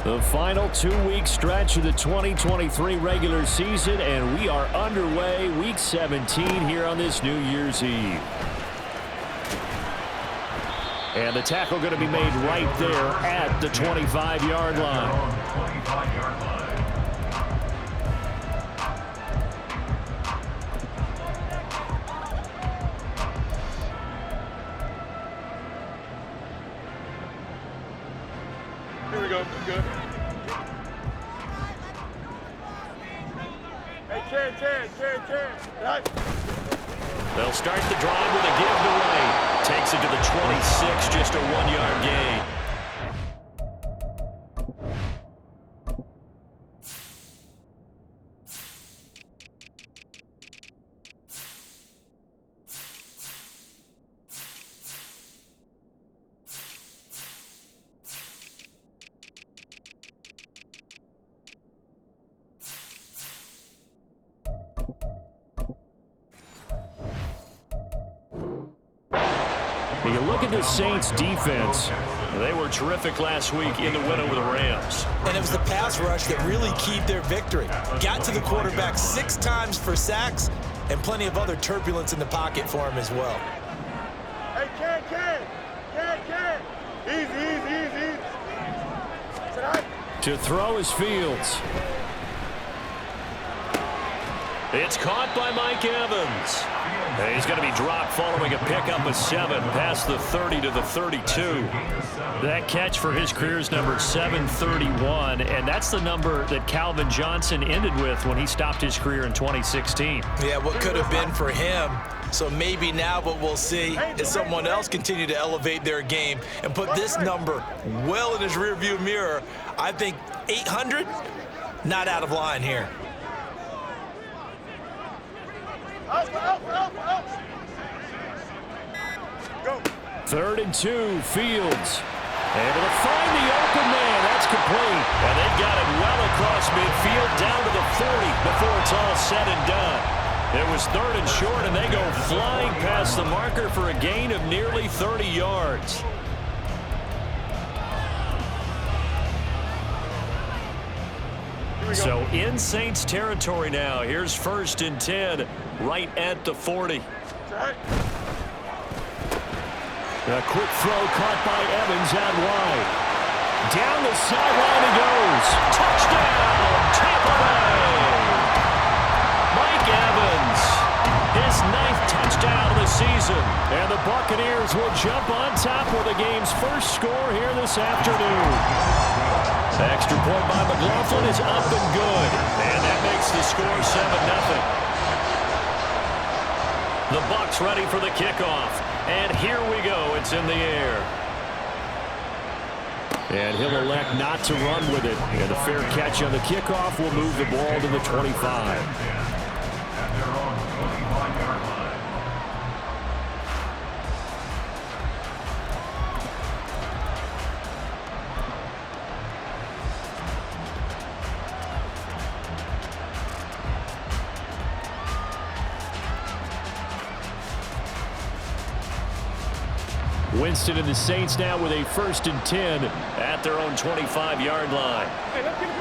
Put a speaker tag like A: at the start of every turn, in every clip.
A: The final 2-week stretch of the 2023 regular season, and we are underway week 17 here on this New Year's Eve. And the tackle going to be made right there at the 25-yard line.
B: Here we go. Good. Hey, Ken.
A: They'll start the drive with a giveaway. Takes it to the 26, just a 1-yard gain. You look at the Saints defense. They were terrific last week in the win over the Rams.
C: And it was the pass rush that really keyed their victory. Got to the quarterback 6 times for sacks and plenty of other turbulence in the pocket for him as well.
B: Hey, Ken. Easy.
A: To throw is Fields. It's caught by Mike Evans. And he's going to be dropped following a pickup of 7 past the 30 to the 32. That catch for his career is number 731, and that's the number that Calvin Johnson ended with when he stopped his career in 2016.
C: Yeah, what could have been for him. So maybe now what we'll see is someone else continue to elevate their game and put this number well in his rearview mirror. I think 800, not out of line here.
B: Go.
A: 3rd and 2, Fields. Able to find the open man. That's complete. And they've got it well across midfield down to the 40 before it's all said and done. It was 3rd and short, and they go flying past the marker for a gain of nearly 30 yards. So in Saints territory now. Here's 1st and 10 right at the 40. A quick throw caught by Evans out wide. Down the sideline he goes. Touchdown, Tampa Bay! Mike Evans, his 9th touchdown of the season. And the Buccaneers will jump on top with the game's first score here this afternoon. The extra point by McLaughlin is up and good. And that makes the score 7-0. The Bucs ready for the kickoff. And here we go. It's in the air. And he'll elect not to run with it. And a fair catch on the kickoff will move the ball to the 25. Winston and the Saints now with a 1st and 10 at their own 25-yard line.
B: Hey, let's get it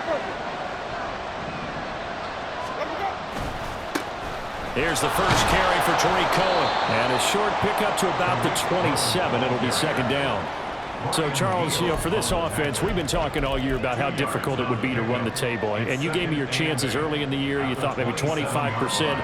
B: for
A: Here's the first carry for Tariq Cohen. And a short pickup to about the 27. It'll be 2nd down. So, Charles, for this offense, we've been talking all year about how difficult it would be to run the table. And you gave me your chances early in the year. You thought maybe 25%.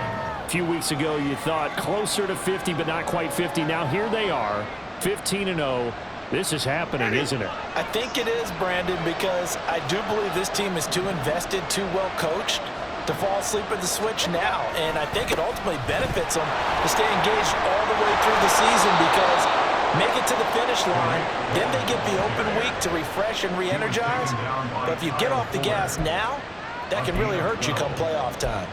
A: A few weeks ago, you thought closer to 50, but not quite 50. Now, here they are. 15-0. This is happening, isn't it?
C: I think it is, Brandon, because I do believe this team is too invested, too well coached to fall asleep at the switch now. And I think it ultimately benefits them to stay engaged all the way through the season because make it to the finish line, then they get the open week to refresh and re-energize. But if you get off the gas now, that can really hurt you come playoff time.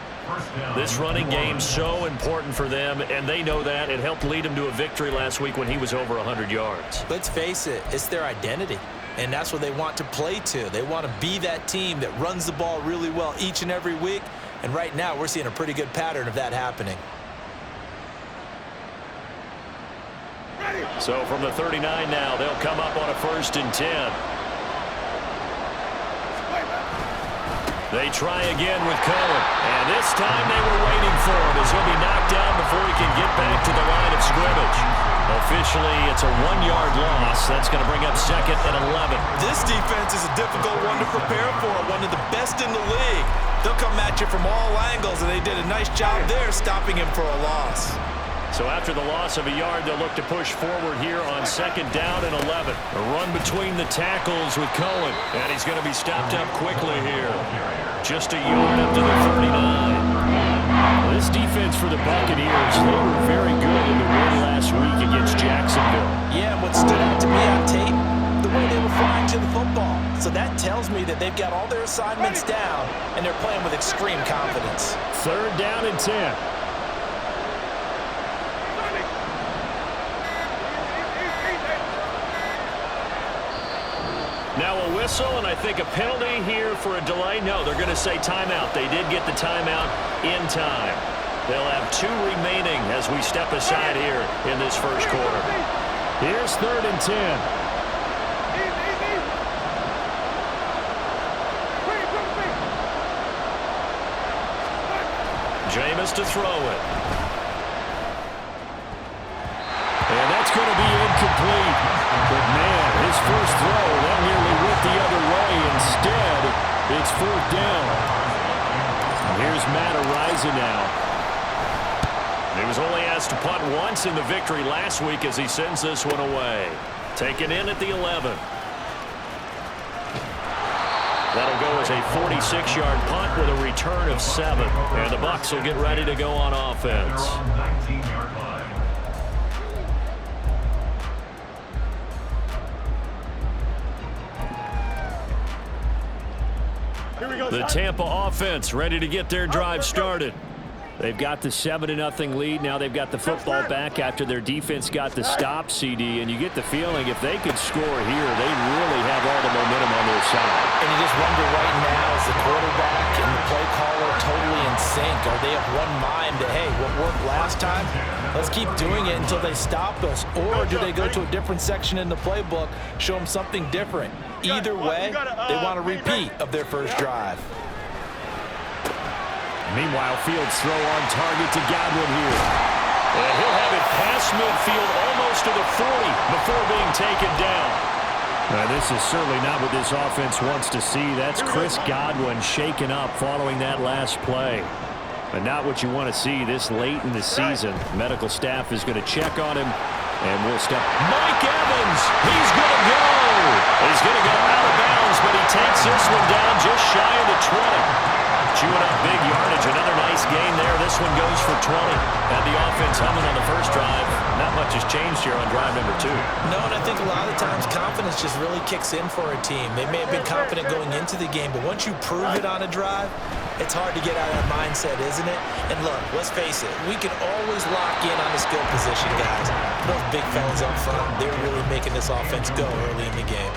A: This running game's so important for them, and they know that. It helped lead them to a victory last week when he was over 100 yards.
C: Let's face it, it's their identity, and that's what they want to play to. They want to be that team that runs the ball really well each and every week, and right now we're seeing a pretty good pattern of that happening.
A: So from the 39 now, they'll come up on a 1st and 10. They try again with Cohen. And this time they were waiting for him as he'll be knocked down before he can get back to the line of scrimmage. Officially, it's a 1-yard loss. That's going to bring up second and 11.
C: This defense is a difficult one to prepare for, one of the best in the league. They'll come at you from all angles, and they did a nice job there stopping him for a loss.
A: So after the loss of a yard, they'll look to push forward here on second down and 11. A run between the tackles with Cohen. And he's going to be stopped up quickly here. Just a yard up to the 39. This defense for the Buccaneers, they were very good in the win last week against Jacksonville.
C: Yeah, and what stood out to me on tape, the way they were flying to the football. So that tells me that they've got all their assignments down, and they're playing with extreme confidence.
A: Third down and 10. Now a whistle, and I think a penalty here for a delay. No, they're going to say timeout. They did get the timeout in time. They'll have 2 remaining as we step aside here in this first quarter. Here's third and 10. Jameis to throw it. And that's going to be incomplete. But, man, his first throw, that nearly went the other way. Instead, it's fourth down. Here's Matt Araiza now. He was only asked to punt once in the victory last week as he sends this one away. Taken in at the 11. That'll go as a 46-yard punt with a return of 7. And the Bucs will get ready to go on offense. The Tampa offense ready to get their drive started. They've got the 7-0 lead. Now they've got the football back after their defense got the stop, CD. And you get the feeling if they could score here, they really have all the momentum on their side.
C: And you just wonder right now, is the quarterback and the play caller totally in sync? Are they of one mind that, hey, what worked last time, let's keep doing it until they stop us? Or do they go to a different section in the playbook, show them something different? Either way, they want a repeat of their first drive.
A: Meanwhile, Fields throw on target to Godwin here. And he'll have it past midfield almost to the 40 before being taken down. Now, this is certainly not what this offense wants to see. That's Chris Godwin shaken up following that last play. But not what you want to see this late in the season. Medical staff is going to check on him, and we'll step. Mike Evans, he's going to go. He's going to go out of bounds, but he takes this one down just shy of the 20. Chewing up big yardage. Another nice gain there. This one goes for 20. Had the offense humming on the first drive. Not much has changed here on drive number 2.
C: No, and I think a lot of times confidence just really kicks in for a team. They may have been confident going into the game, but once you prove it on a drive, it's hard to get out of that mindset, isn't it? And look, let's face it, we can always lock in on the skill position, guys. Those big fellas up front, they're really making this offense go early in the game.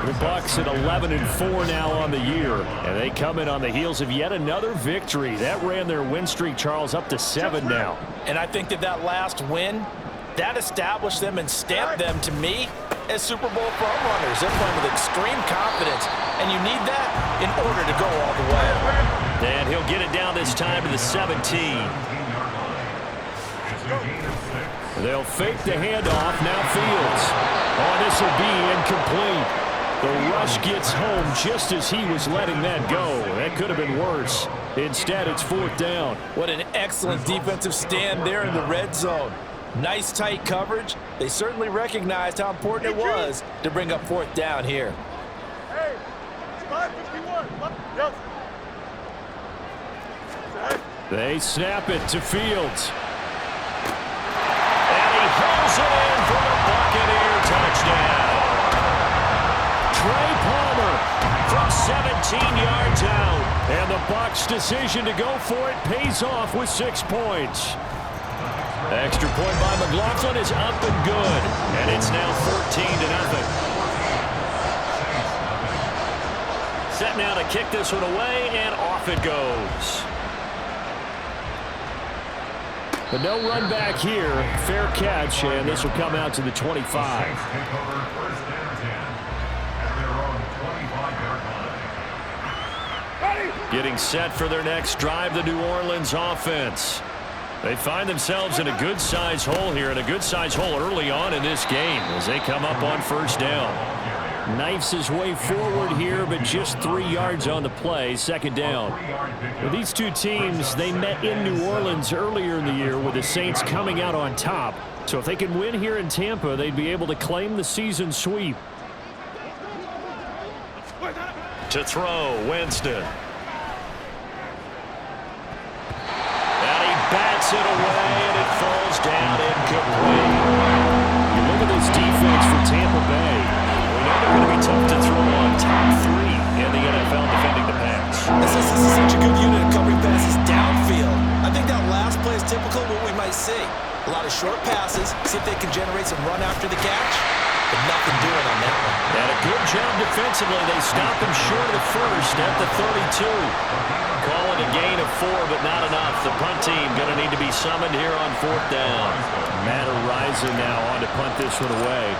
A: The Bucs at 11-4 now on the year, and they come in on the heels of yet another victory. That ran their win streak, Charles, up to 7 now.
C: And I think that last win, that established them and stamped them, to me, as Super Bowl frontrunners. They're playing with extreme confidence, and you need that in order to go all the way.
A: And he'll get it down this time to the 17. They'll fake the handoff. Now Fields. Oh, this will be incomplete. The rush gets home just as he was letting that go. That could have been worse. Instead, it's fourth down.
C: What an excellent defensive stand there in the red zone. Nice tight coverage. They certainly recognized how important it was to bring up fourth down here.
B: Hey, 5:51. Yes.
A: They snap it to Fields. And he hauls it in for the Buccaneer touchdown. Trey Palmer from 17 yards out. And the Bucs' decision to go for it pays off with 6 points. Extra point by McLaughlin is up and good. And it's now 14-0. Set now to kick this one away, and off it goes. But no run back here. Fair catch, and this will come out to the 25. Getting set for their next drive, the New Orleans offense. They find themselves in a good-sized hole here, and a good-sized hole early on in this game as they come up on first down. Knifes his way forward here, but just 3 yards on the play, second down. Well, these two teams, they met in New Orleans earlier in the year with the Saints coming out on top. So if they can win here in Tampa, they'd be able to claim the season sweep. To throw, Winston. And he bats it away, and it falls down incomplete. You look at this defense for Tampa Bay. We know they're going to be tough to throw on. Top 3 in the NFL defending the pass.
C: This is such a good unit of covering passes downfield. I think that last play is typical of what we might see. A lot of short passes, see if they can generate some run after the catch. But nothing doing on that one.
A: And a good job defensively. They stop him short of the first at the 32. Call it a gain of 4, but not enough. The punt team going to need to be summoned here on fourth down. Matt Araiza now on to punt this one away.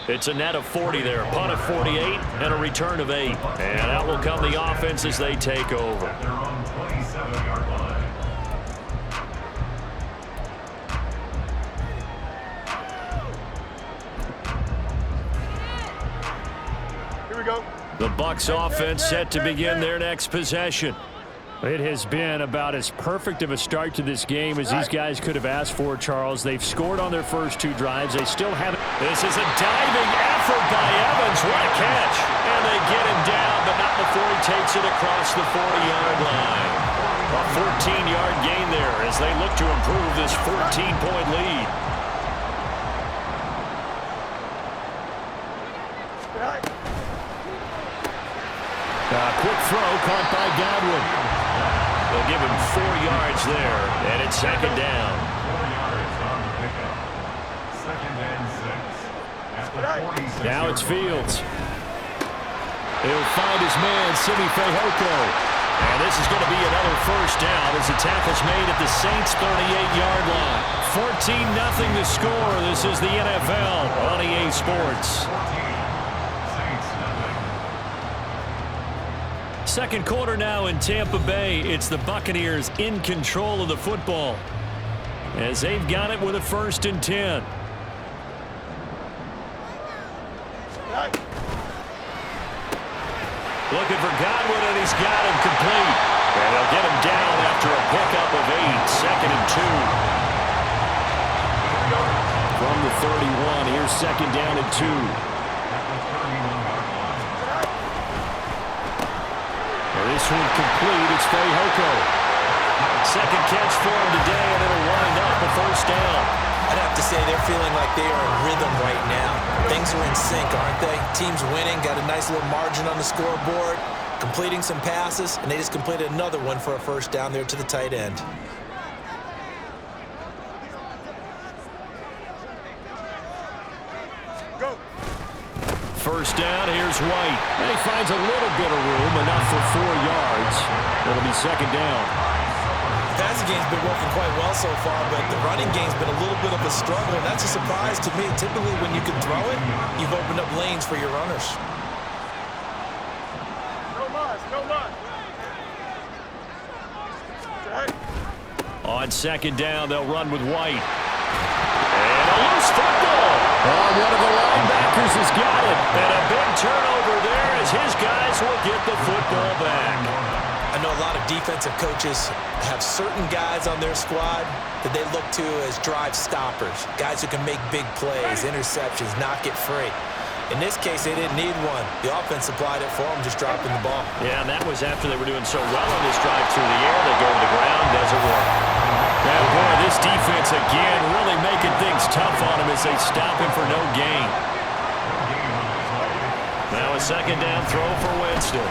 A: It's a net of 40 there. Punt of 48 and a return of 8. And out will come the offense as they take over.
B: Here we go.
A: The Bucs offense set to begin their next possession. It has been about as perfect of a start to this game as these guys could have asked for, Charles. They've scored on their first 2 drives. They still haven't. This is a diving effort by Evans. What a catch. And they get him down, but not before he takes it across the 40-yard line. A 14-yard gain there as they look to improve this 14-point lead. Quick throw caught by Godwin. They'll give him 4 yards there, and it's second down. Now it's Fields. He'll find his man, Simi Fehoko. And this is going to be another first down as the tackle's made at the Saints' 38-yard line. 14-0 the score. This is the NFL on EA Sports. Second quarter now in Tampa Bay. It's the Buccaneers in control of the football as they've got it with a 1st and 10. Looking for Godwin, and he's got him complete. And they'll get him down after a pickup of 8. Second and 2. From the 31, here's second down and 2. This one complete. It's Fehoko. Second catch for him today, and it'll wind up a first down.
C: I'd have to say they're feeling like they are in rhythm right now. Things are in sync, aren't they? Team's winning, got a nice little margin on the scoreboard, completing some passes, and they just completed another one for a first down there to the tight end.
B: Go.
A: First down, here's White. And he finds a little bit of room, enough for 4 yards. It'll be second down.
C: The passing game's been working quite well so far, but the running game's been a little bit of a struggle, and that's a surprise to me. Typically, when you can throw it, you've opened up lanes for your runners.
B: No mas, no mas.
A: On second down, they'll run with White. And a loose football. Oh, one of the linebackers has got it. And a big turnover there as his guys will get the football back.
C: I know a lot of defensive coaches have certain guys on their squad that they look to as drive stoppers, guys who can make big plays, interceptions, not get free. In this case, they didn't need one. The offense supplied it for them, just dropping the ball.
A: Yeah, and that was after they were doing so well on this drive through the air. They go to the ground, doesn't work. Now, boy, this defense again really making things tough on him as they stop him for no gain. Now a second down throw for Winston.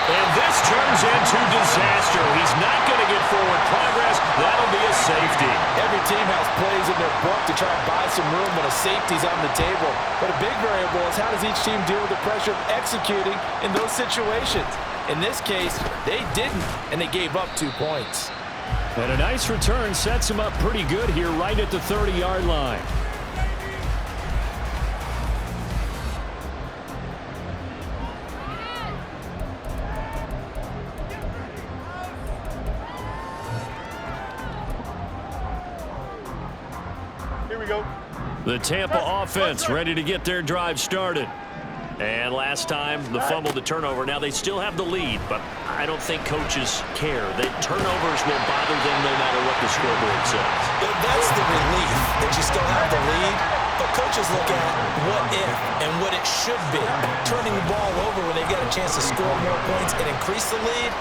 A: And this turns into disaster. He's not going to get forward progress. That'll be a safety.
C: Every team has plays in their book to try and buy some room when a safety's on the table. But a big variable is how does each team deal with the pressure of executing in those situations? In this case, they didn't, and they gave up 2 points.
A: And a nice return sets him up pretty good here right at the 30-yard line.
B: Here we go.
A: The Tampa offense ready to get their drive started. And last time, the fumble, the turnover. Now they still have the lead, but I don't think coaches care. The turnovers will bother them no matter what the scoreboard says.
C: That's the relief that you still have the lead. But coaches look at what if and what it should be. Turning the ball over when they get a chance to score more points and increase the lead,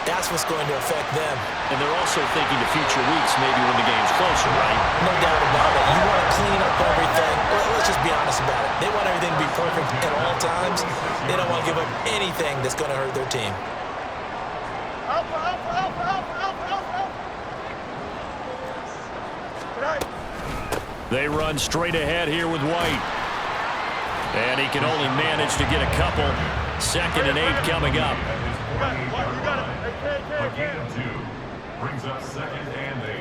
C: that's what's going to affect them.
A: And they're also thinking to future weeks, maybe when the game's closer, right?
C: No doubt about it. You want to clean up everything. Well, let's just be honest about it. They want everything to be perfect at all times. They don't want to give up anything that's going to hurt their team.
B: Alpha, alpha, alpha, alpha, alpha, alpha. Tonight.
A: They run straight ahead here with White. And he can only manage to get a couple. 2nd and 8 coming up.
B: You got it.
D: A gain of 2 brings up 2nd and 8.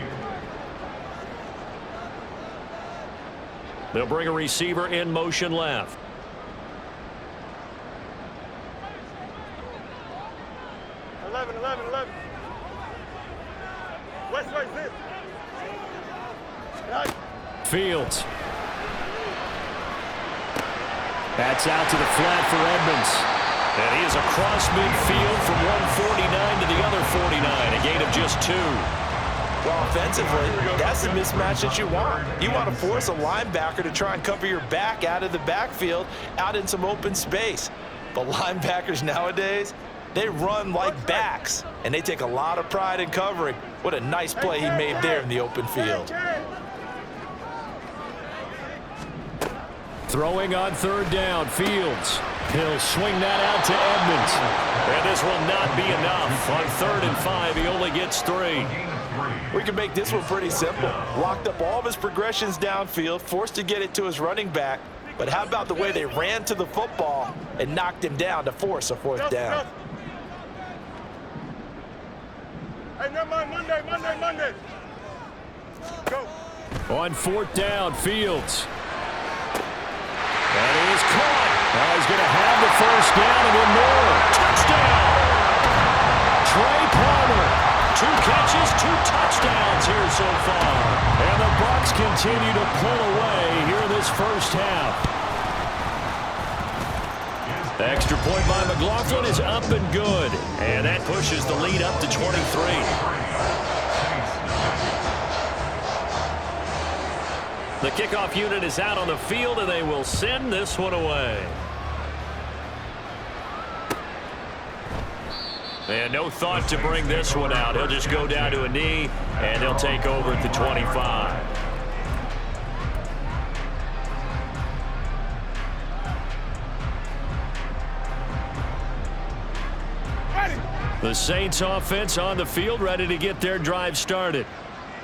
A: They'll bring a receiver in motion left.
B: Eleven. West right zip. Tonight.
A: Fields. That's out to the flat for Edmonds. And he is across midfield from 149 to the other 49. A gain of just 2.
C: Well, offensively, that's the mismatch that you want. You want to force a linebacker to try and cover your back out of the backfield, out in some open space. But linebackers nowadays, they run like backs, and they take a lot of pride in covering. What a nice play he made there in the open field.
A: Throwing on 3rd down, Fields. He'll swing that out to Edmonds. And this will not be enough. On 3rd and 5, he only gets 3.
C: We can make this one pretty simple. Locked up all of his progressions downfield, forced to get it to his running back. But how about the way they ran to the football and knocked him down to force a 4th down?
B: Hey, never mind. Monday. Go.
A: On 4th down, Fields. And he is caught. Now he's going to have the 1st down and then more. Touchdown! Trey Palmer. 2 catches, 2 touchdowns here so far. And the Bucs continue to pull away here in this 1st half. The extra point by McLaughlin is up and good. And that pushes the lead up to 23. The kickoff unit is out on the field, and they will send this one away. And no thought to bring this one out. He'll just go down to a knee, and they'll take over at the 25. The Saints offense on the field, ready to get their drive started.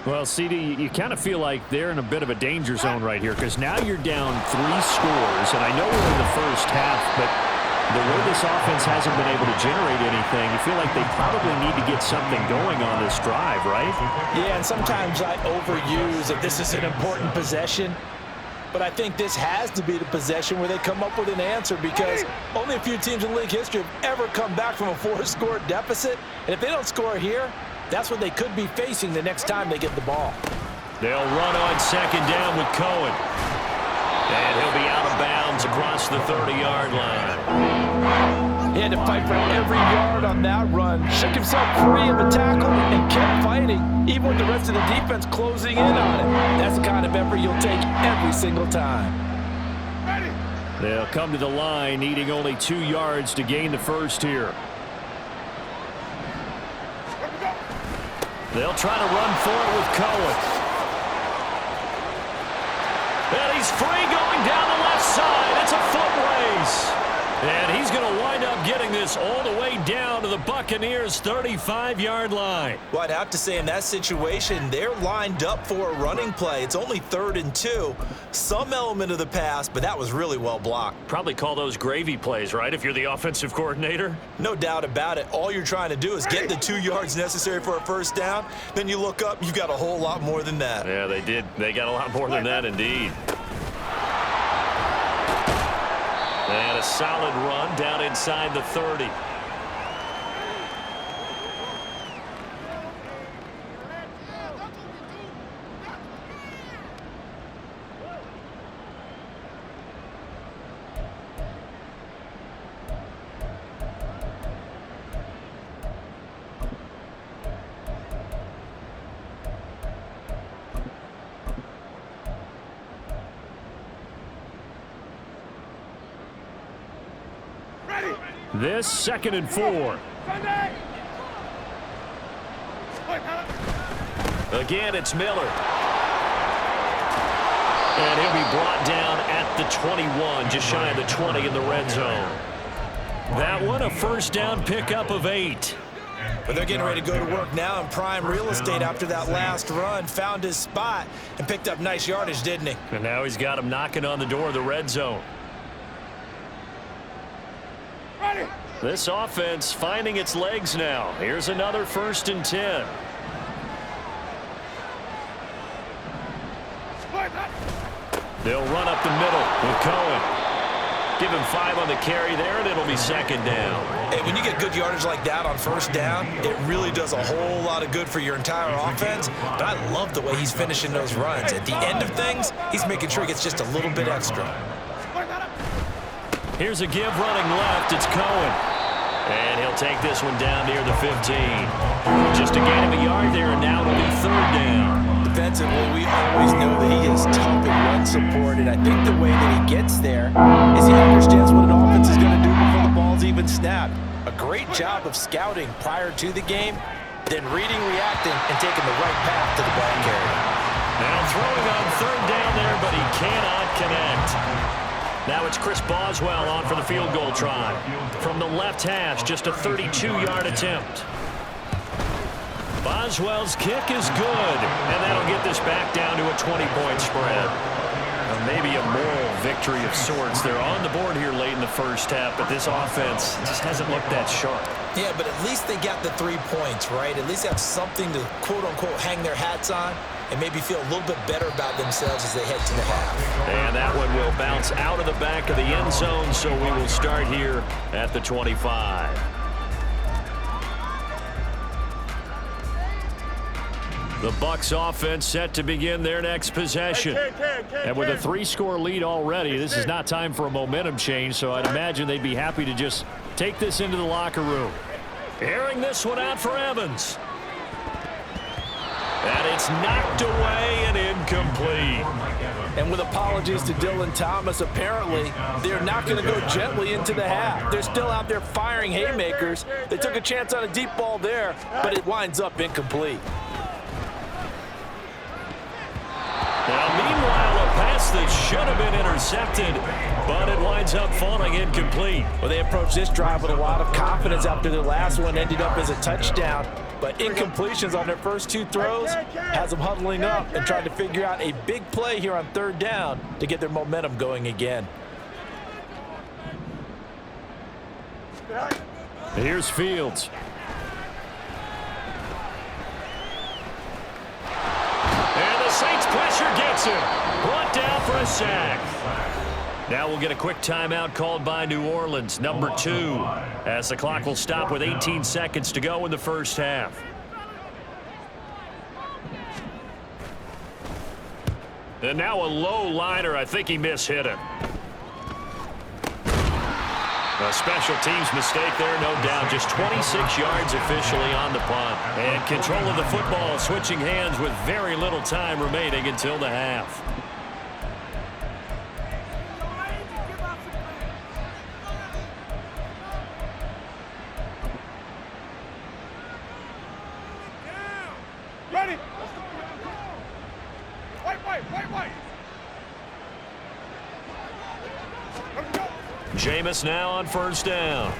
A: Well, CD, you kind of feel like they're in a bit of a danger zone right here because now you're down 3 scores, and I know we're in the 1st half, but the way this offense hasn't been able to generate anything, you feel like they probably need to get something going on this drive, right?
C: Yeah, and sometimes I overuse that this is an important possession, but I think this has to be the possession where they come up with an answer because only a few teams in league history have ever come back from a 4-score deficit, and if they don't score here, that's what they could be facing the next time they get the ball.
A: They'll run on 2nd down with Cohen. And he'll be out of bounds across the 30-yard line.
C: He had to fight for every yard on that run. Shook himself free of a tackle and kept fighting, even with the rest of the defense closing in on him. That's the kind of effort you'll take every single time.
A: They'll come to the line, needing only 2 yards to gain the 1st here. They'll try to run for it with Cohen. And he's free going down the left side. It's a foot race. And he's going to wind up getting this offense all the way down to the Buccaneers' 35-yard line.
C: Well, I'd have to say in that situation, they're lined up for a running play. It's only 3rd and 2. Some element of the pass, but that was really well blocked.
A: Probably call those gravy plays, right, if you're the offensive coordinator?
C: No doubt about it. All you're trying to do is get the 2 yards necessary for a first down. Then you look up, you got a whole lot more than that.
A: Yeah, they did. They got a lot more than that, indeed. And a solid run down inside the 30. This 2nd and 4. Again, it's Miller. And he'll be brought down at the 21, just shy of the 20 in the red zone. That one, a first down pickup of 8.
C: But they're getting ready to go to work now in prime real estate after that last run. Found his spot and picked up nice yardage, didn't he?
A: And now he's got him knocking on the door of the red zone. This offense finding its legs now. Here's another 1st and 10. They'll run up the middle with Cohen. Give him 5 on the carry there, and it'll be 2nd down.
C: Hey, when you get good yardage like that on first down, it really does a whole lot of good for your entire offense. But I love the way he's finishing those runs. At the end of things, he's making sure he gets just a little bit extra.
A: Here's a give running left. It's Cohen. And he'll take this one down near the 15. Just a gain of a yard there, and now it'll be 3rd down.
C: Defensively, we always know that he is tough in run support, and I think the way that he gets there is he understands what an offense is going to do before the ball's even snapped. A great job of scouting prior to the game, then reading, reacting, and taking the right path to the ball carrier.
A: Now throwing on 3rd down there, but he cannot connect. Now it's Chris Boswell on for the field goal try. From the left hash, just a 32-yard attempt. Boswell's kick is good, and that'll get this back down to a 20-point spread. Maybe a moral victory of sorts. They're on the board here late in the first half, but this offense just hasn't looked that sharp.
C: Yeah, but at least they got the 3 points, right? At least they have something to, quote-unquote, hang their hats on and maybe feel a little bit better about themselves as they head to the half.
A: And that one will bounce out of the back of the end zone, so we will start here at the 25. The Bucs offense set to begin their next possession. And with a 3-score lead already, this is not time for a momentum change, so I'd imagine they'd be happy to just take this into the locker room. Airing this one out for Evans. And it's knocked away and incomplete.
C: And with apologies to Dylan Thomas, apparently they're not going to go gently into the half. They're still out there firing haymakers. They took a chance on a deep ball there, but it winds up incomplete.
A: Now, meanwhile, a pass that should have been intercepted, but it winds up falling incomplete.
C: Well, they approached this drive with a lot of confidence after their last one ended up as a touchdown. But incompletions on their first 2 throws has them huddling up and trying to figure out a big play here on 3rd down to get their momentum going again.
A: Here's Fields. And the Saints pressure gets him. Brought down for a sack. Now we'll get a quick timeout called by New Orleans, number 2, as the clock will stop with 18 seconds to go in the first half. And now a low liner. I think he mishit it. A special teams mistake there, no doubt. Just 26 yards officially on the punt. And control of the football switching hands with very little time remaining until the half.
B: Ready? Wait.
A: Jameis now on first down.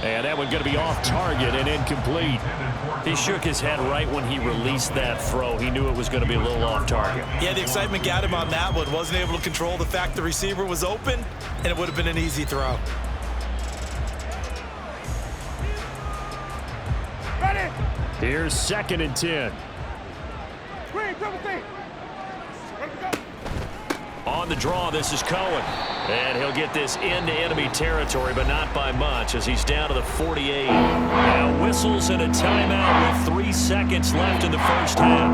A: And that one going to be off target and incomplete.
E: He shook his head right when he released that throw. He knew it was going to be a little off target.
C: Yeah, the excitement got him on that one. Wasn't able to control the fact the receiver was open, and it would have been an easy throw.
B: Ready?
A: Here's 2nd and 10.
B: Green, double team. Ready to go.
A: On the draw, this is Cohen. And he'll get this into enemy territory, but not by much as he's down to the 48. Now whistles and a timeout with 3 seconds left in the first half.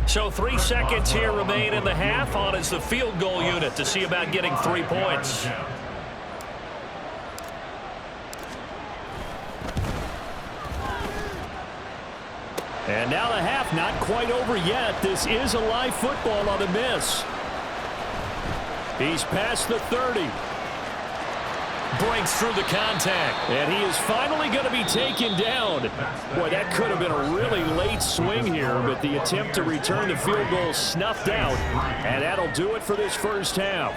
A: So 3 seconds here remain in the half. On is the field goal unit to see about getting 3 points. And now the half not quite over yet. This is a live football on the miss. He's past the 30. Breaks through the contact. And he is finally going to be taken down. Boy, that could have been a really late swing here, but the attempt to return the field goal snuffed out. And that'll do it for this first half.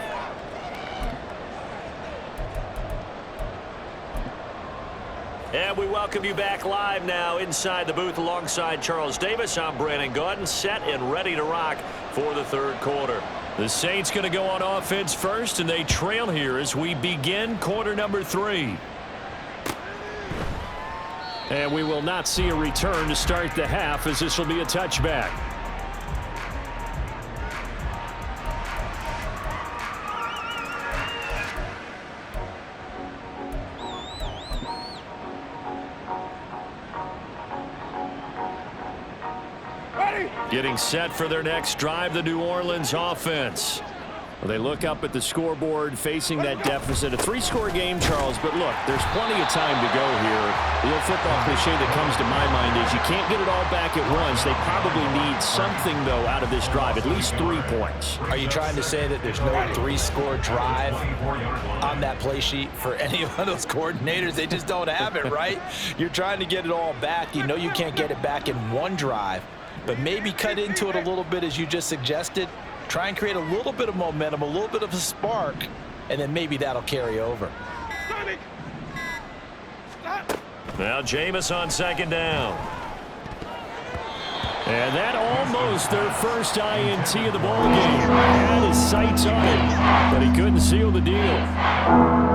A: And we welcome you back live now inside the booth alongside Charles Davis. I'm Brandon Gaudin, set and ready to rock for the third quarter. The Saints going to go on offense first, and they trail here as we begin quarter number 3. And we will not see a return to start the half, as this will be a touchback. Getting set for their next drive, the New Orleans offense. Well, they look up at the scoreboard facing that deficit. A 3-score game, Charles, but look, there's plenty of time to go here. The old football cliche that comes to my mind is you can't get it all back at once. They probably need something, though, out of this drive, at least 3 points.
C: Are you trying to say that there's no 3-score drive on that play sheet for any of those coordinators? They just don't have it, right? You're trying to get it all back. You know you can't get it back in one drive. But maybe cut into it a little bit as you just suggested. Try and create a little bit of momentum, a little bit of a spark, and then maybe that'll carry over.
A: Now Jameis on 2nd down. And that almost their first INT of the ballgame. Had his sights on it, but he couldn't seal the deal.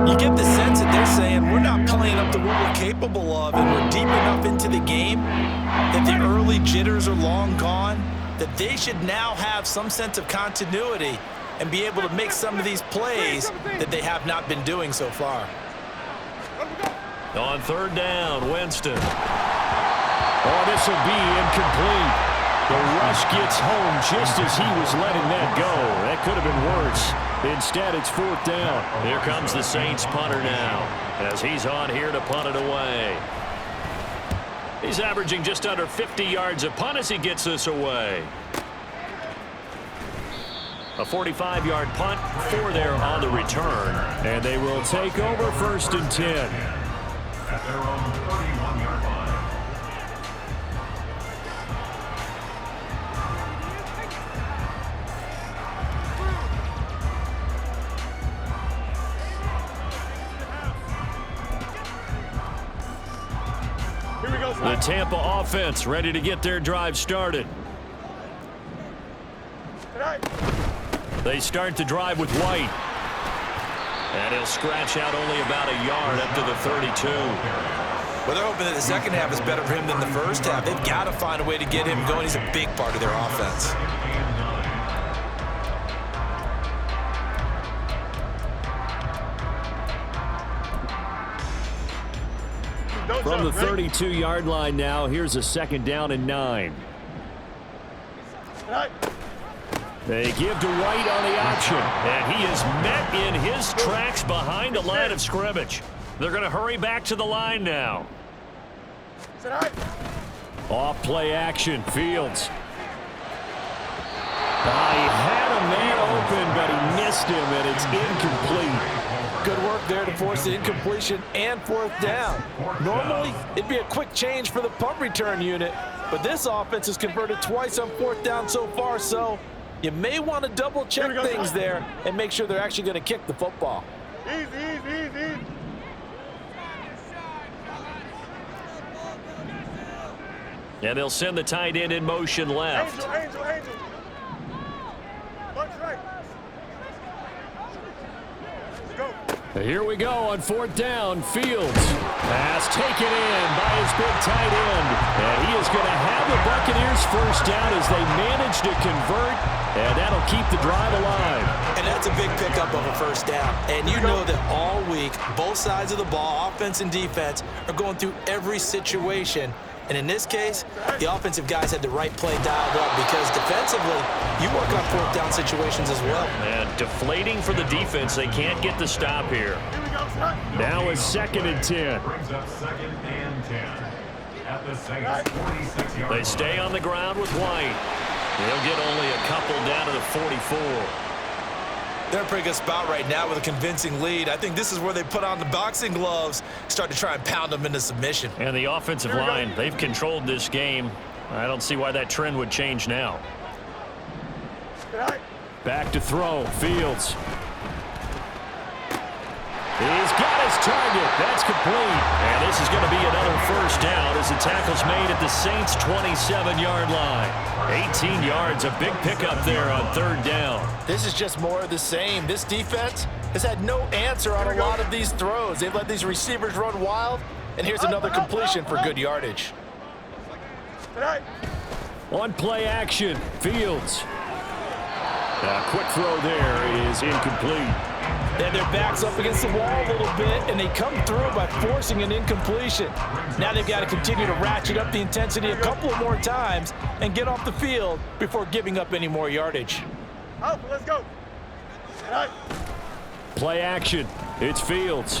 C: You get the sense that they're saying we're not playing up to what we're capable of, and we're deep enough into the game that the early jitters are long gone, that they should now have some sense of continuity and be able to make some of these plays that they have not been doing so far.
A: On 3rd down, Winston. Oh, this will be incomplete. The rush gets home just as he was letting that go. That could have been worse. Instead, it's 4th down. Here comes the Saints punter now as he's on here to punt it away. He's averaging just under 50 yards a punt as he gets this away. A 45-yard punt, 4 there on the return. And they will take over 1st and 10.
D: At their own 31-yard line.
A: The Tampa offense ready to get their drive started. They start the drive with White. And he'll scratch out only about a yard up to the 32.
C: Well, they're hoping that the second half is better for him than the first half. They've got to find a way to get him going. He's a big part of their offense.
A: From the 32-yard line now, here's a 2nd down and 9. They give to White on the option, and he is met in his tracks behind the line of scrimmage. They're going to hurry back to the line now. Off play action, Fields. He had a man open, but he missed him, and it's incomplete.
C: Good work there to force the incompletion and fourth down. Normally, it'd be a quick change for the punt return unit, but this offense has converted twice on fourth down so far, so you may want to double-check things there and make sure they're actually going to kick the football.
B: Easy, easy, easy.
E: And they'll send the tight end in motion left.
B: Angel. Punch right. Go.
A: Here we go on fourth down. Fields. Pass taken in by his big tight end. And he is going to have the Buccaneers first down as they manage to convert. And that'll keep the drive alive.
C: And that's a big pickup of a first down. And you know that all week, both sides of the ball, offense and defense, are going through every situation. And in this case, the offensive guys had the right play dialed up because defensively, you work on fourth down situations as well.
E: And deflating for the defense. They can't get the stop here.
B: Here we go, son.
A: Now it's 2nd and 10.
D: Brings up 2nd and 10. At the Saints' 46-yard line.
E: They stay on the ground with White. They'll get only a couple down to the 44.
C: They're in a pretty good spot right now with a convincing lead. I think this is where they put on the boxing gloves, start to try and pound them into submission.
E: And the offensive line, they've controlled this game. I don't see why that trend would change now.
A: Back to throw. Fields. He's got his target. That's complete. And this is going to be another first down as the tackle's made at the Saints' 27-yard line. 18 yards, a big pickup there on third down.
C: This is just more of the same. This defense has had no answer on a lot of these throws. They've let these receivers run wild, and here's another completion for good yardage.
A: On play action, Fields. A quick throw there is incomplete.
C: And their back's up against the wall a little bit, and they come through by forcing an incompletion. Now they've got to continue to ratchet up the intensity a couple of more times and get off the field before giving up any more yardage.
B: Let's go.
A: Play action. It's Fields.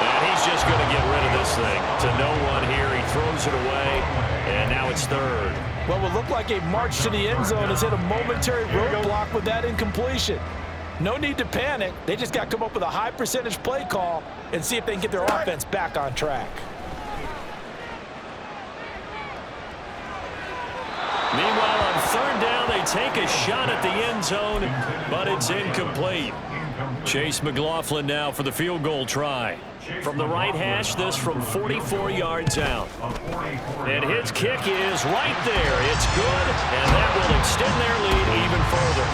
E: And he's just going to get rid of this thing to no one here. He throws it away, and now it's third.
C: What will look like a march to the end zone has hit a momentary roadblock with that incompletion. No need to panic. They just got to come up with a high percentage play call and see if they can get their offense back on track.
E: Meanwhile, on third down, they take a shot at the end zone, but it's incomplete. Chase McLaughlin now for the field goal try. From the right hash, this from 44 yards out. And his kick is right there. It's good, and that will extend their lead even further.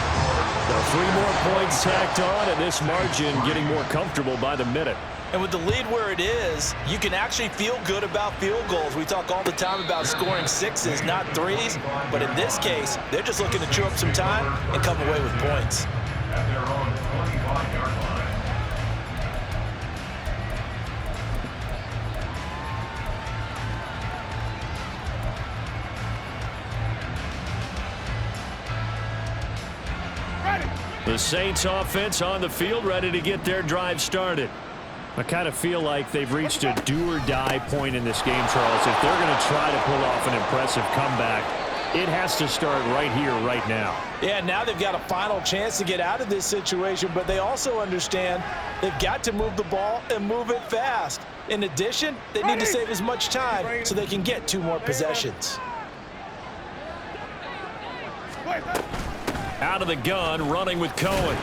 A: The 3 more points tacked on, and this margin getting more comfortable by the minute.
C: And with the lead where it is, you can actually feel good about field goals. We talk all the time about scoring 6s, not 3s. But in this case, they're just looking to chew up some time and come away with points.
D: At their own 25-yard line.
A: The Saints offense on the field ready to get their drive started. I kind of feel like they've reached a do-or-die point in this game, Charles. If they're going to try to pull off an impressive comeback, it has to start right here, right now.
C: Yeah, now they've got a final chance to get out of this situation, but they also understand they've got to move the ball and move it fast. In addition, they need to save as much time so they can get 2 more possessions.
E: Out of the gun, running with Cohen.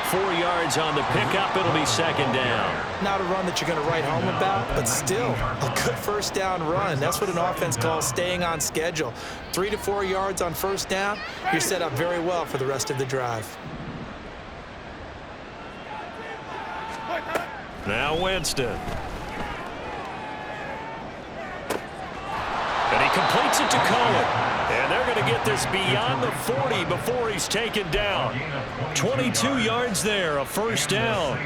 E: 4 yards on the pickup. It'll be second down.
C: Not a run that you're going to write home about, but still a good first down run. That's what an offense calls staying on schedule. 3 to 4 yards on first down, you're set up very well for the rest of the drive.
E: Now Winston. And he completes it to Cohen. And they're going to get this beyond the 40 before he's taken down. 22 yards there, a first down.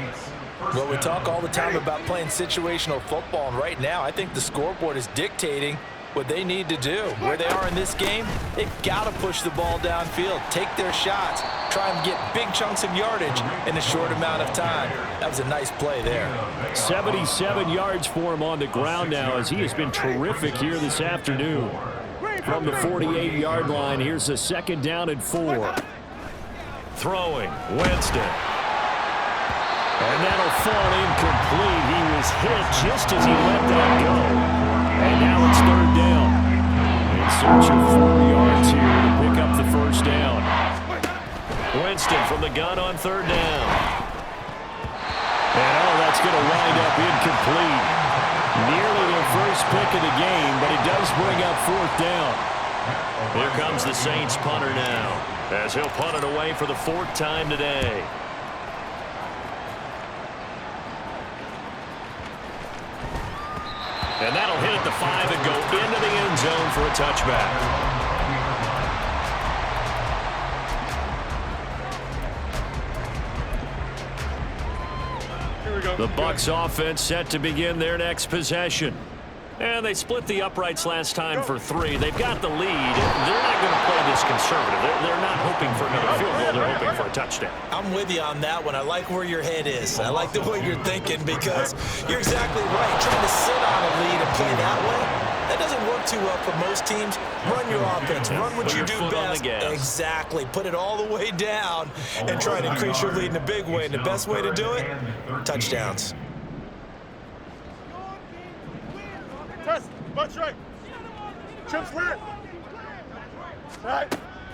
C: Well, we talk all the time about playing situational football, and right now I think the scoreboard is dictating what they need to do. Where they are in this game, they've got to push the ball downfield, take their shots, try and get big chunks of yardage in a short amount of time. That was a nice play there.
A: 77 yards for him on the ground now as he has been terrific here this afternoon. From the 48-yard line, here's a second down and 4.
E: Throwing, Winston. And that'll fall incomplete. He was hit just as he let that go. And now it's third down. In search of 4 yards here to pick up the first down. Winston from the gun on third down. And that's going to wind up incomplete. Nearly their first pick of the game, but it does bring up fourth down. Here comes the Saints punter now, as he'll punt it away for the fourth time today. And that'll hit at the 5 and go into the end zone for a touchback. The Bucs offense set to begin their next possession. And they split the uprights last time for 3. They've got the lead. They're not going to play this conservative. They're not hoping for another field goal. They're hoping for a touchdown.
C: I'm with you on that one. I like where your head is. I like the way you're thinking because you're exactly right. Trying to sit on a lead and play that way, that doesn't work too well for most teams. Run your offense. Run what you do best. Exactly. Put it all the way down and try to increase your lead in a big way. And the best way to do it, touchdowns.
B: Bunch right. Chips lit. Right.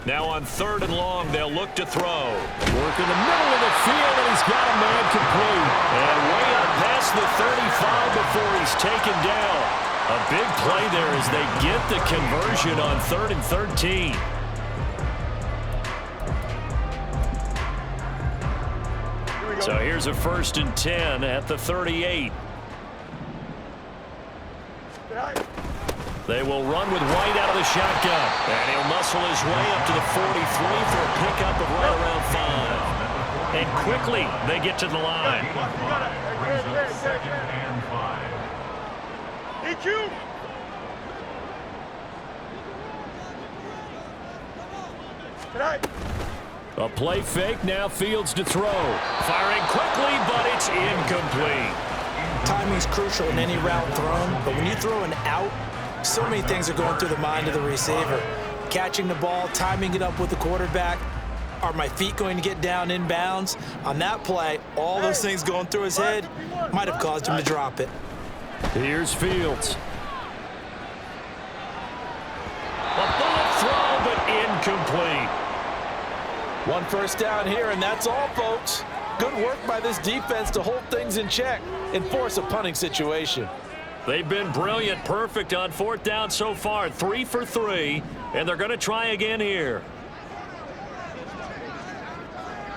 E: Now on third and long, they'll look to throw. Work in the middle of the field, and he's got a man complete. And way up past the 35 before he's taken down. A big play there as they get the conversion on 3rd and 13. So here's a 1st and 10 at the 38. They will run with White out of the shotgun. And he'll muscle his way up to the 43 for a pickup of right around 5. And quickly, they get to the line.
B: EQ.
E: A play fake, now Fields to throw. Firing quickly, but it's incomplete.
C: Timing's crucial in any route thrown, but when you throw an out, so many things are going through the mind of the receiver. Catching the ball, timing it up with the quarterback. Are my feet going to get down in bounds? On that play, all those things going through his head might have caused him to drop it.
E: Here's Fields. A bullet throw, but incomplete.
C: 1 first down here, and that's all, folks. Good work by this defense to hold things in check and force a punting situation.
E: They've been brilliant, perfect on 4th down so far. 3 for 3, and they're going to try again here.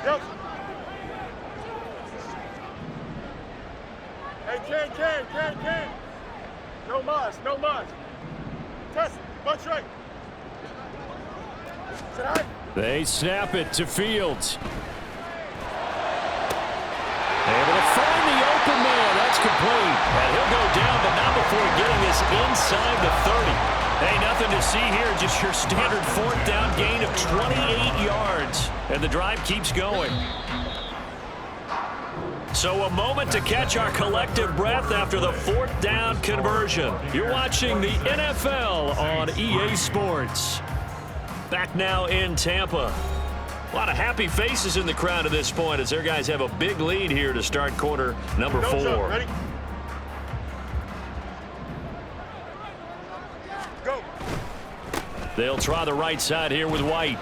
B: Yep. Hey, Ken. No mas. Test, bunch right.
E: They snap it to Fields. Able to find the open man. That's complete. And he'll go down, but not before getting this inside the 30. Hey, nothing to see here. Just your standard 4th down gain of 28 yards. And the drive keeps going. So a moment to catch our collective breath after the 4th down conversion. You're watching the NFL on EA Sports. Back now in Tampa. A lot of happy faces in the crowd at this point as their guys have a big lead here to start quarter number 4.
B: Ready? Go.
E: They'll try the right side here with White.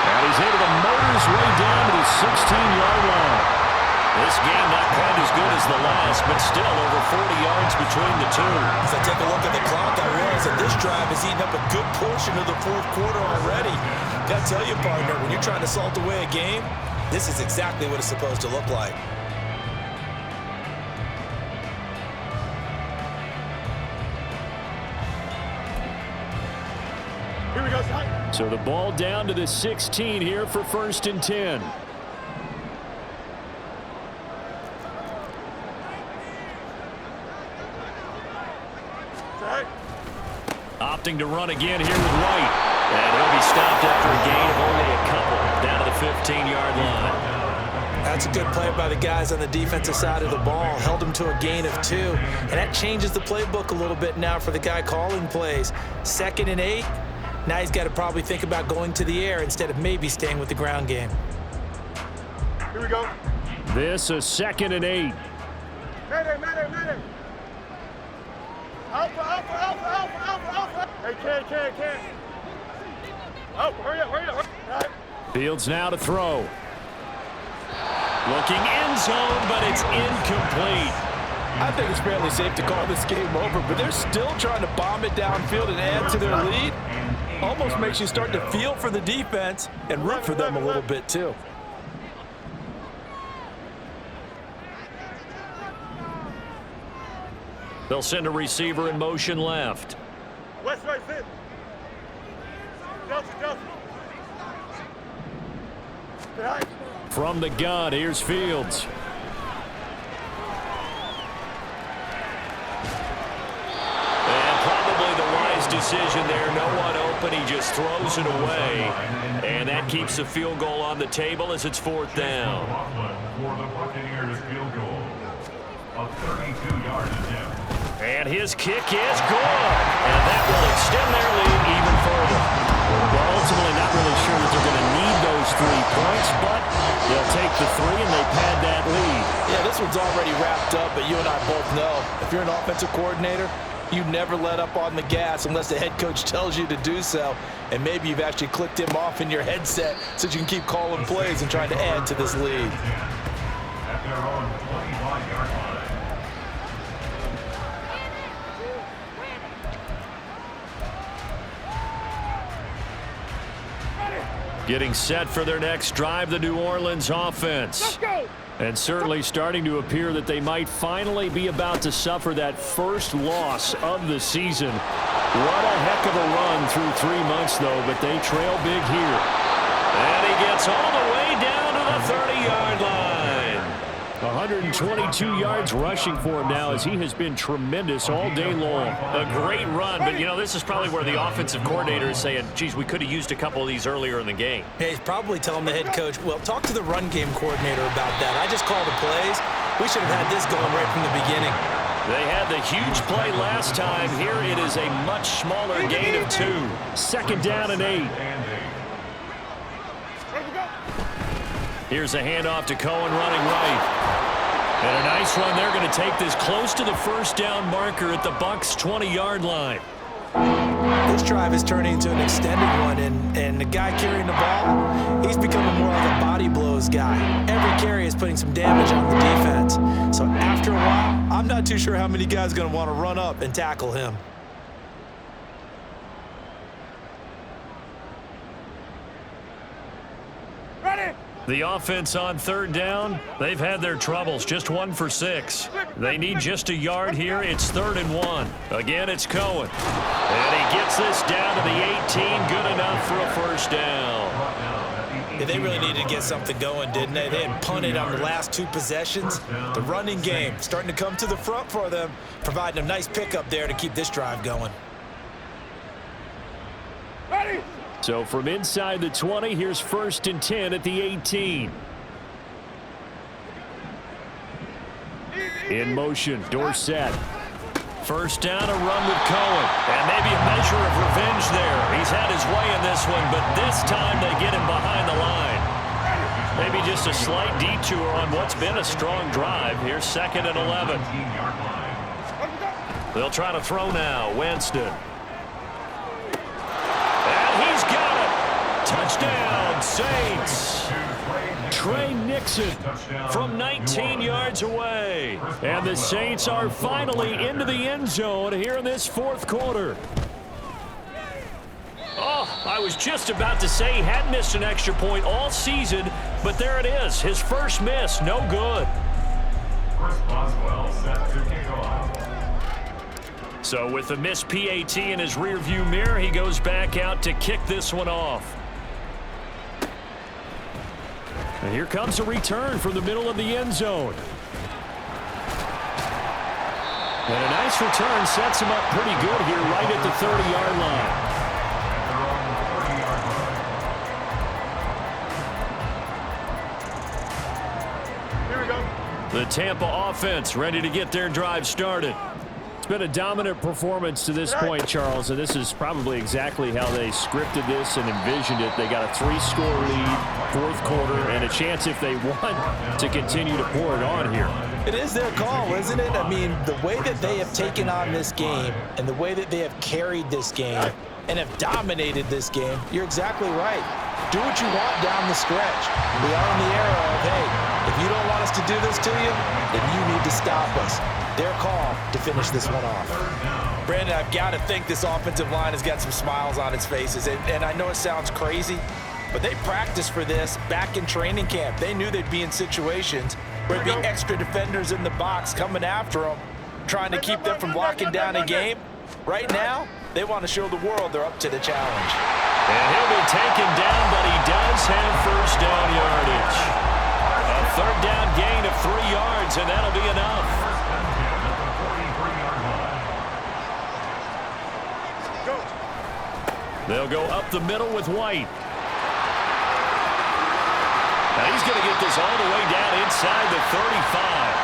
E: And he's able to motor his way down to the 16-yard line. This game not quite as good as the last, but still over 40 yards between the two.
C: As I take a look at the clock, I realize that this drive has eaten up a good portion of the 4th quarter already. Gotta tell you, partner, when you're trying to salt away a game, this is exactly what it's supposed to look like.
B: Here we go, Ty.
E: So the ball down to the 16 here for 1st and 10. Opting to run again here with White. And he'll be stopped after a gain of only a couple down to the 15-yard line.
C: That's a good play by the guys on the defensive side of the ball. Held him to a gain of 2. And that changes the playbook a little bit now for the guy calling plays. 2nd and 8. Now he's got to probably think about going to the air instead of maybe staying with the ground game.
B: Here we go.
E: This is 2nd and 8.
B: Mayday. Alpha. Hey, can. Alpha, hurry up. All right.
E: Fields now to throw. Looking end zone, but it's incomplete.
C: I think it's fairly safe to call this game over, but they're still trying to bomb it downfield and add to their lead. Almost makes you start to feel for the defense and root for them a little bit too.
E: They'll send a receiver in motion left.
B: West right fit. Delta. Right.
E: From the gun, here's Fields. And probably the wise decision there. No one open. He just throws it away. And that keeps the field goal on the table as it's 4th down.
D: For the Buccaneers field goal. A 32-yard attempt.
E: And his kick is good. And that will extend their lead even further. Well, ultimately not really sure that they're going to need those 3 points, but they'll take the 3 and they pad that lead.
C: Yeah, this one's already wrapped up, but you and I both know if you're an offensive coordinator, you never let up on the gas unless the head coach tells you to do so. And maybe you've actually clicked him off in your headset so you can keep calling plays and trying to add to this lead.
D: At their own 25-yard line.
E: Getting set for their next drive, the New Orleans offense.
B: Let's go.
E: And certainly starting to appear that they might finally be about to suffer that first loss of the season. What a heck of a run through 3 months, though, but they trail big here. And he gets all the way down to the 30-yard line. 122 yards rushing for him now as he has been tremendous all day long. A great run, but, you know, this is probably where the offensive coordinator is saying, geez, we could have used a couple of these earlier in the game.
C: Hey, he's probably telling the head coach, well, talk to the run game coordinator about that. I just called the plays. We should have had this going right from the beginning.
E: They had the huge play last time. Here it is a much smaller gain of 2. 2nd down and 8. Here's a handoff to Cohen running right. And a nice run. They're going to take this close to the first down marker at the Bucs' 20-yard line.
C: This drive is turning into an extended one, and the guy carrying the ball, he's becoming more like a body blows guy. Every carry is putting some damage on the defense. So after a while, I'm not too sure how many guys are going to want to run up and tackle him.
B: Ready.
E: The offense on 3rd down, they've had their troubles, just 1 for 6. They need just a yard here. It's 3rd and 1. Again, it's Cohen. And he gets this down to the 18, good enough for a first down.
C: Yeah, they really needed to get something going, didn't they? They had punted on the last 2 possessions. The running game starting to come to the front for them, providing a nice pickup there to keep this drive going.
B: Ready.
E: So from inside the 20, here's 1st and 10 at the 18. In motion, Dorsett. First down, a run with Cohen. And maybe a measure of revenge there. He's had his way in this one, but this time they get him behind the line. Maybe just a slight detour on what's been a strong drive. Here's 2nd and 11. They'll try to throw now. Winston. Touchdown, Saints. Trey Nixon from 19 yards away. And the Saints are finally into the end zone here in this 4th quarter. Oh, I was just about to say he had missed an extra point all season, but there it is. His first miss, no good.
D: Chris Boswell set to kick off.
E: So with the missed PAT in his rearview mirror, he goes back out to kick this one off. And here comes a return from the middle of the end zone. And a nice return sets him up pretty good here right at the 30-yard line.
B: Here we go.
E: The Tampa offense ready to get their drive started. been a dominant performance to this point, Charles, and this is probably exactly how they scripted this and envisioned it. They got a 3-score lead, fourth quarter, and a chance if they want to continue to pour it on here.
C: It is their call, isn't it? I mean, the way that they have taken on this game and the way that they have carried this game and have dominated this game, you're exactly right. Do what you want down the stretch. We are in the era of, hey, if you don't want us to do this to you, then you need to stop us. Their call to finish this one off. Brandon, I've got to think this offensive line has got some smiles on its faces. And I know it sounds crazy, but they practiced for this back in training camp. They knew they'd be in situations where there'd be extra defenders in the box coming after them, trying to keep them from locking down a game. Right now, they want to show the world they're up to the challenge.
E: And he'll be taken down, but he does have first down yardage. A third down gain of 3 yards, and that'll be enough. They'll go up the middle with White. Now he's going to get this all the way down inside the 35.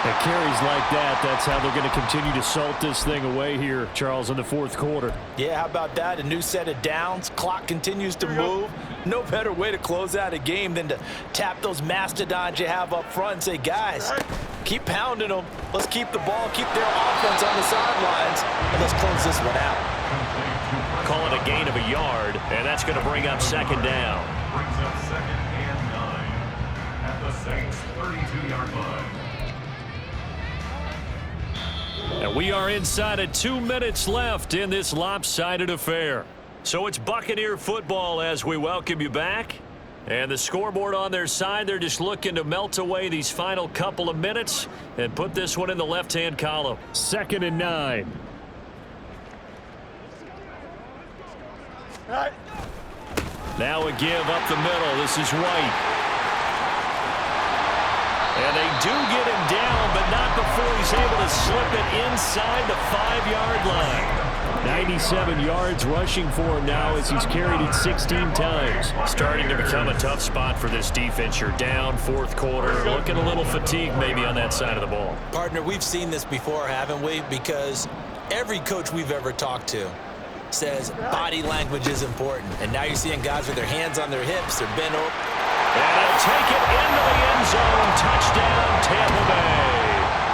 E: At carries like that, that's how they're going to continue to salt this thing away here, Charles, in the fourth quarter.
C: Yeah, how about that? A new set of downs. Clock continues to move. No better way to close out a game than to tap those mastodons you have up front and say, guys, keep pounding them. Let's keep the ball, keep their offense on the sidelines, and let's close this one out.
E: Call it a gain of a yard, and that's going to bring up second down.
D: Brings up 2nd and 9 at the Saints' 32-yard line.
E: And we are inside of 2 minutes left in this lopsided affair. So it's Buccaneer football as we welcome you back. And the scoreboard on their side, they're just looking to melt away these final couple of minutes and put this one in the left-hand column. 2nd and 9. Now a give up the middle. This is White. And they do get him down, but not before he's able to slip it inside the 5-yard line. 97 yards rushing for him now as he's carried it 16 times. Starting to become a tough spot for this defense. You're down, fourth quarter. Looking a little fatigued maybe on that side of the ball.
C: Partner, we've seen this before, haven't we? Because every coach we've ever talked to says body language is important. And now you're seeing guys with their hands on their hips. They're bent over.
E: And he'll take it into the end zone. Touchdown, Tampa Bay.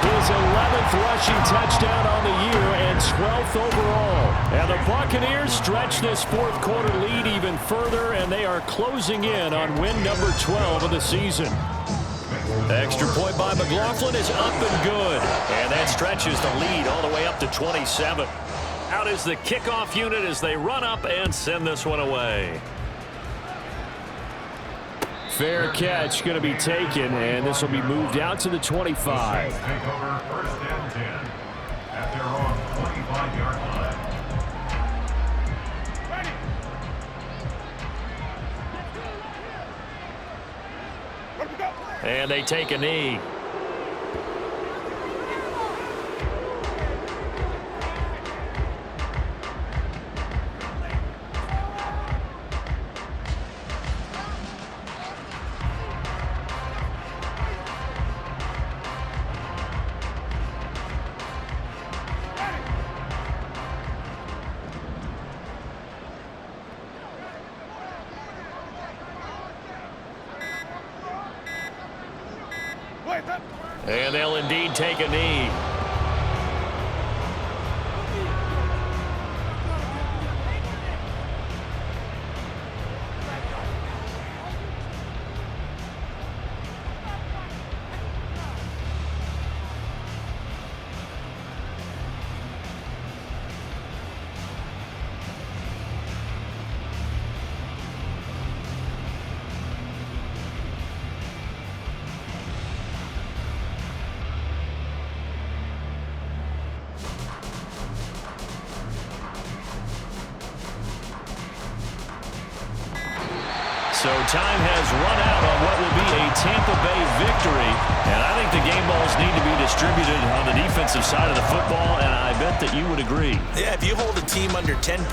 E: His 11th rushing touchdown on the year and 12th overall. And the Buccaneers stretch this fourth quarter lead even further, and they are closing in on win number 12 of the season. Extra point by McLaughlin is up and good. And that stretches the lead all the way up to 27. Out is the kickoff unit as they run up and send this one away. Fair catch going to be taken, and this will be moved out to the 25.
D: Take over 1st and 10 at their own 25-yard line.
E: And they take a knee. And they'll indeed take a knee. So time has run out on what will be a Tampa Bay victory. And I think the game balls need to be distributed on the defensive side of the football, and I bet that you would agree.
C: Yeah, if you hold a team under 10 points,